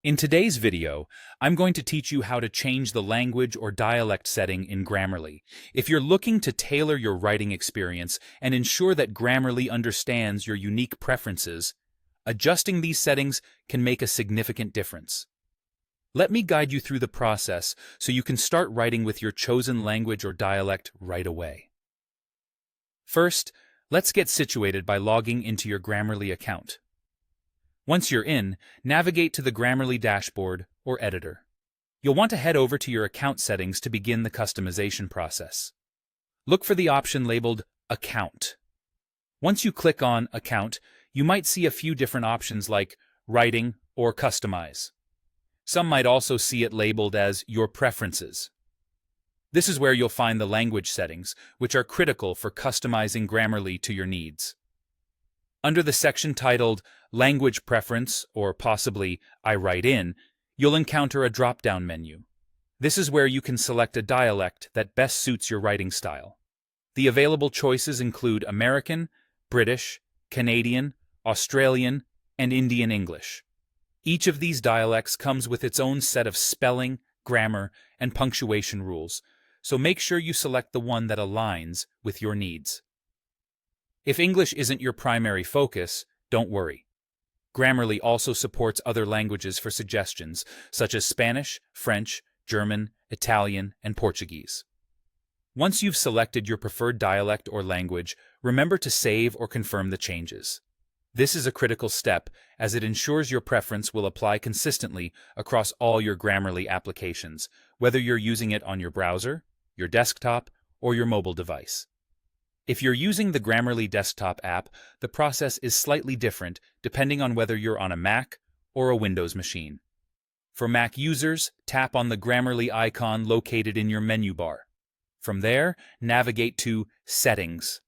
In today's video, I'm going to teach you how to change the language or dialect setting in Grammarly. If you're looking to tailor your writing experience and ensure that Grammarly understands your unique preferences, adjusting these settings can make a significant difference. Let me guide you through the process so you can start writing with your chosen language or dialect right away. First, let's get situated by logging into your Grammarly account. Once you're in, navigate to the Grammarly dashboard or editor. You'll want to head over to your account settings to begin the customization process. Look for the option labeled Account. Once you click on Account, you might see a few different options like Writing or Customize. Some might also see it labeled as Your Preferences. This is where you'll find the language settings, which are critical for customizing Grammarly to your needs. Under the section titled Language Preference, or possibly I Write In, you'll encounter a drop-down menu. This is where you can select a dialect that best suits your writing style. The available choices include American, British, Canadian, Australian, and Indian English. Each of these dialects comes with its own set of spelling, grammar, and punctuation rules, so make sure you select the one that aligns with your needs. If English isn't your primary focus, don't worry. Grammarly also supports other languages for suggestions, such as Spanish, French, German, Italian, and Portuguese. Once you've selected your preferred dialect or language, remember to save or confirm the changes. This is a critical step as it ensures your preference will apply consistently across all your Grammarly applications, whether you're using it on your browser, your desktop, or your mobile device. If you're using the Grammarly desktop app, the process is slightly different depending on whether you're on a Mac or a Windows machine. For Mac users, tap on the Grammarly icon located in your menu bar. From there, navigate to Settings.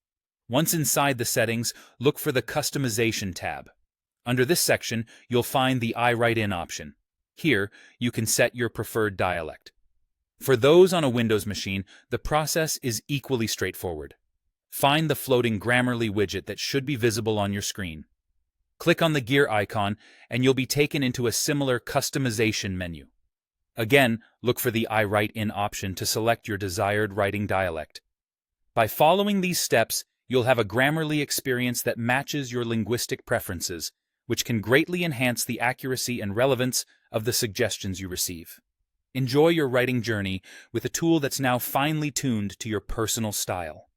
Once inside the settings, look for the Customization tab. Under this section, you'll find the I Write In option. Here, you can set your preferred dialect. For those on a Windows machine, the process is equally straightforward. Find the floating Grammarly widget that should be visible on your screen. Click on the gear icon and you'll be taken into a similar customization menu. Again, look for the I Write In option to select your desired writing dialect. By following these steps, you'll have a Grammarly experience that matches your linguistic preferences, which can greatly enhance the accuracy and relevance of the suggestions you receive. Enjoy your writing journey with a tool that's now finely tuned to your personal style.